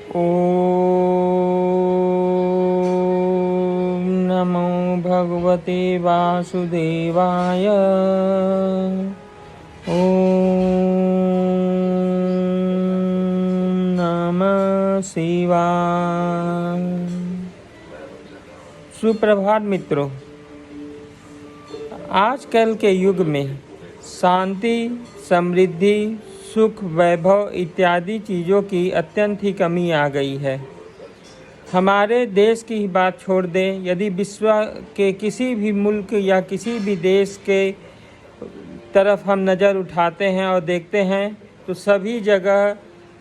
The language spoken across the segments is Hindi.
ॐ नमो भगवते वासुदेवाय। ॐ नमः शिवाय। सुप्रभात मित्रों, आजकल के युग में शांति, समृद्धि, सुख, वैभव इत्यादि चीज़ों की अत्यंत ही कमी आ गई है। हमारे देश की ही बात छोड़ दें, यदि विश्व के किसी भी मुल्क या किसी भी देश के तरफ हम नज़र उठाते हैं और देखते हैं तो सभी जगह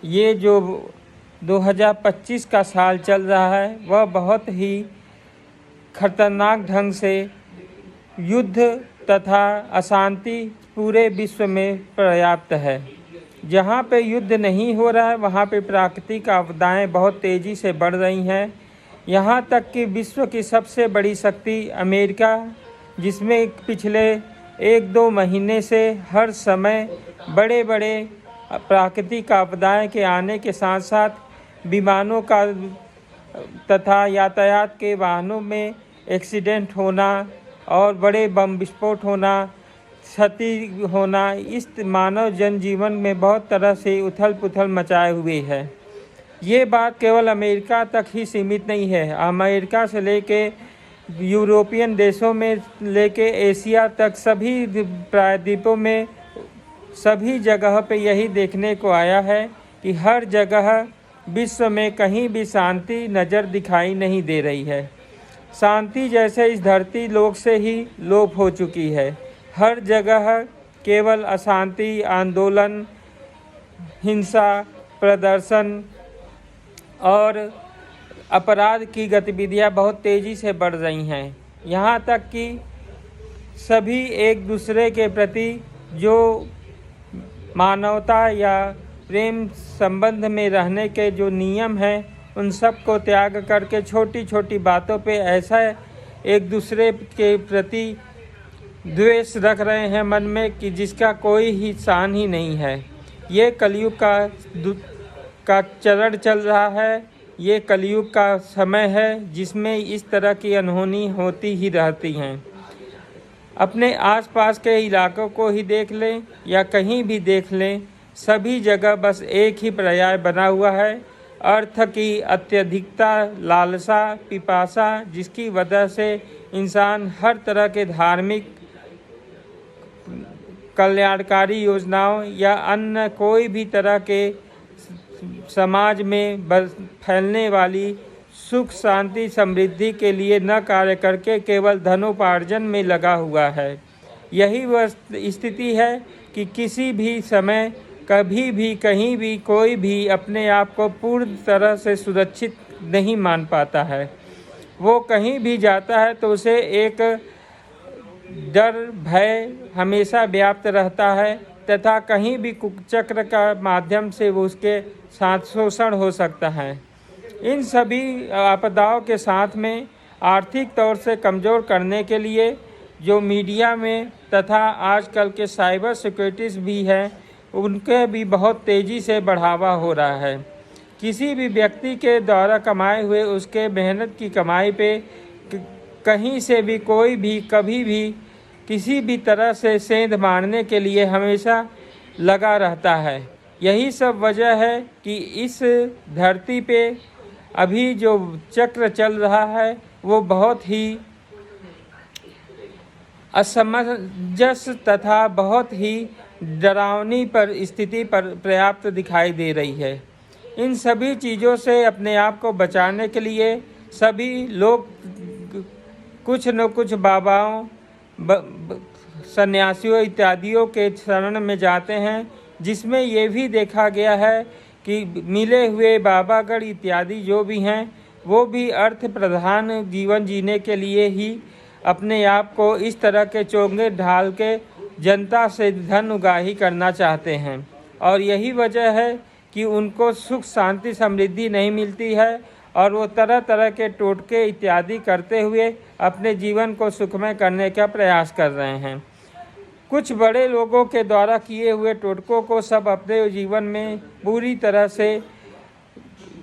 ये जो 2025 का साल चल रहा है वह बहुत ही खतरनाक ढंग से युद्ध तथा अशांति पूरे विश्व में पर्याप्त है। जहाँ पे युद्ध नहीं हो रहा है वहाँ पे प्राकृतिक आपदाएं बहुत तेज़ी से बढ़ रही हैं। यहाँ तक कि विश्व की सबसे बड़ी शक्ति अमेरिका, जिसमें पिछले 1-2 महीने से हर समय बड़े बड़े प्राकृतिक आपदाएं के आने के साथ साथ विमानों का तथा यातायात के वाहनों में एक्सीडेंट होना और बड़े बम विस्फोट होना, क्षति होना, इस मानव जनजीवन में बहुत तरह से उथल पुथल मचाए हुए है। ये बात केवल अमेरिका तक ही सीमित नहीं है। अमेरिका से लेके यूरोपियन देशों में लेके एशिया तक सभी प्रायद्वीपों में सभी जगह पे यही देखने को आया है कि हर जगह विश्व में कहीं भी शांति नज़र दिखाई नहीं दे रही है। शांति जैसे इस धरती लोक से ही लोप हो चुकी है। हर जगह केवल अशांति, आंदोलन, हिंसा, प्रदर्शन और अपराध की गतिविधियां बहुत तेज़ी से बढ़ रही हैं। यहाँ तक कि सभी एक दूसरे के प्रति जो मानवता या प्रेम संबंध में रहने के जो नियम हैं उन सब को त्याग करके छोटी छोटी बातों पे ऐसा एक दूसरे के प्रति द्वेष रख रहे हैं मन में कि जिसका कोई ही शान ही नहीं है। ये कलयुग का चरण चल रहा है। ये कलयुग का समय है जिसमें इस तरह की अनहोनी होती ही रहती हैं। अपने आसपास के इलाकों को ही देख लें या कहीं भी देख लें, सभी जगह बस एक ही पर्याय बना हुआ है, अर्थ की अत्यधिकता, लालसा, पिपासा, जिसकी वजह से इंसान हर तरह के धार्मिक, कल्याणकारी योजनाओं या अन्य कोई भी तरह के समाज में फैलने वाली सुख, शांति, समृद्धि के लिए न कार्य करके केवल धनोपार्जन में लगा हुआ है। यही वह स्थिति है कि किसी भी समय, कभी भी, कहीं भी कोई भी अपने आप को पूर्ण तरह से सुरक्षित नहीं मान पाता है। वो कहीं भी जाता है तो उसे एक डर, भय हमेशा व्याप्त रहता है तथा कहीं भी कुचक्र का माध्यम से वो उसके साथ शोषण हो सकता है। इन सभी आपदाओं के साथ में आर्थिक तौर से कमज़ोर करने के लिए जो मीडिया में तथा आजकल के साइबर सिक्योरिटीज़ भी हैं उनके भी बहुत तेज़ी से बढ़ावा हो रहा है। किसी भी व्यक्ति के द्वारा कमाए हुए उसके मेहनत की कमाई पे कहीं से भी कोई भी कभी भी किसी भी तरह से सेंध मारने के लिए हमेशा लगा रहता है। यही सब वजह है कि इस धरती पे अभी जो चक्र चल रहा है वो बहुत ही असमंजस तथा बहुत ही डरावनी स्थिति पर पर्याप्त दिखाई दे रही है। इन सभी चीज़ों से अपने आप को बचाने के लिए सभी लोग कुछ न कुछ बाबाओं, सन्यासियों इत्यादियों के शरण में जाते हैं, जिसमें ये भी देखा गया है कि मिले हुए बाबागढ़ इत्यादि जो भी हैं वो भी अर्थ प्रधान जीवन जीने के लिए ही अपने आप को इस तरह के चोंगे ढाल के जनता से धन उगाही करना चाहते हैं। और यही वजह है कि उनको सुख, शांति, समृद्धि नहीं मिलती है और वो तरह तरह के टोटके इत्यादि करते हुए अपने जीवन को सुखमय करने का प्रयास कर रहे हैं। कुछ बड़े लोगों के द्वारा किए हुए टोटकों को सब अपने जीवन में पूरी तरह से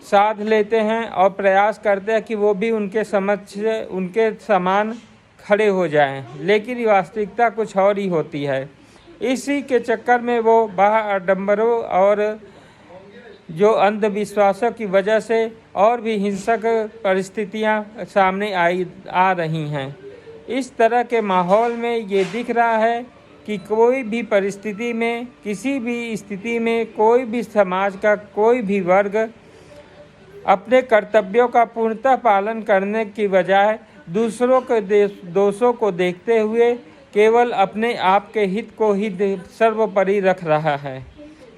साध लेते हैं और प्रयास करते हैं कि वो भी उनके समक्ष उनके समान खड़े हो जाएं, लेकिन वास्तविकता कुछ और ही होती है। इसी के चक्कर में वो बाह्य आडंबरों और जो अंधविश्वासों की वजह से और भी हिंसक परिस्थितियां सामने आ रही हैं। इस तरह के माहौल में ये दिख रहा है कि कोई भी परिस्थिति में, किसी भी स्थिति में, कोई भी समाज का कोई भी वर्ग अपने कर्तव्यों का पूर्णतः पालन करने की बजाय दूसरों के दोषों को देखते हुए केवल अपने आप के हित को ही सर्वोपरि रख रहा है।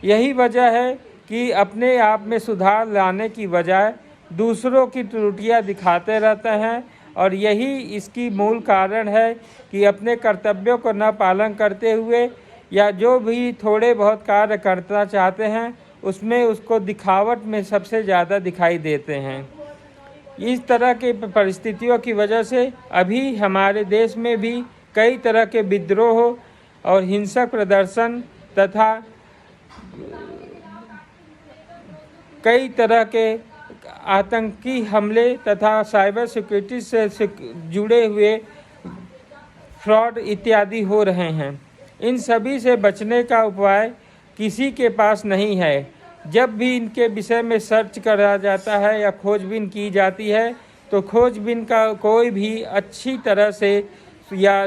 यही वजह है कि अपने आप में सुधार लाने की बजाय दूसरों की त्रुटियां दिखाते रहते हैं, और यही इसकी मूल कारण है कि अपने कर्तव्यों को न पालन करते हुए या जो भी थोड़े बहुत कार्य करना चाहते हैं उसमें उसको दिखावट में सबसे ज़्यादा दिखाई देते हैं। इस तरह की परिस्थितियों की वजह से अभी हमारे देश में भी कई तरह के विद्रोह और हिंसक प्रदर्शन तथा कई तरह के आतंकी हमले तथा साइबर सिक्योरिटी से जुड़े हुए फ्रॉड इत्यादि हो रहे हैं। इन सभी से बचने का उपाय किसी के पास नहीं है। जब भी इनके विषय में सर्च करा जाता है या खोजबीन की जाती है तो खोजबीन का कोई भी अच्छी तरह से या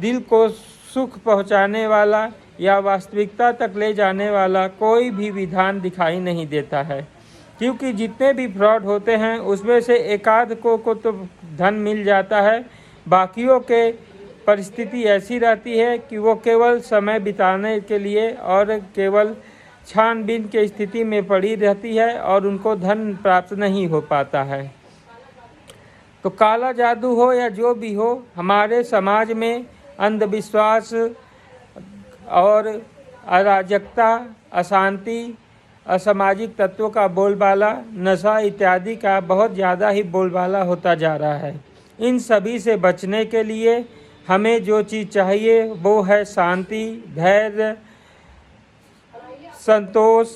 दिल को सुख पहुंचाने वाला या वास्तविकता तक ले जाने वाला कोई भी विधान दिखाई नहीं देता है, क्योंकि जितने भी फ्रॉड होते हैं उसमें से एकाध को तो धन मिल जाता है, बाकियों के परिस्थिति ऐसी रहती है कि वो केवल समय बिताने के लिए और केवल छानबीन की स्थिति में पड़ी रहती है और उनको धन प्राप्त नहीं हो पाता है। तो काला जादू हो या जो भी हो, हमारे समाज में अंधविश्वास और अराजकता, अशांति, असामाजिक तत्वों का बोलबाला, नशा इत्यादि का बहुत ज़्यादा ही बोलबाला होता जा रहा है। इन सभी से बचने के लिए हमें जो चीज़ चाहिए वो है शांति, धैर्य, संतोष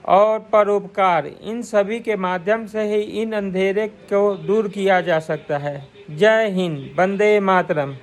और परोपकार। इन सभी के माध्यम से ही इन अंधेरे को दूर किया जा सकता है। जय हिंद, वंदे मातरम।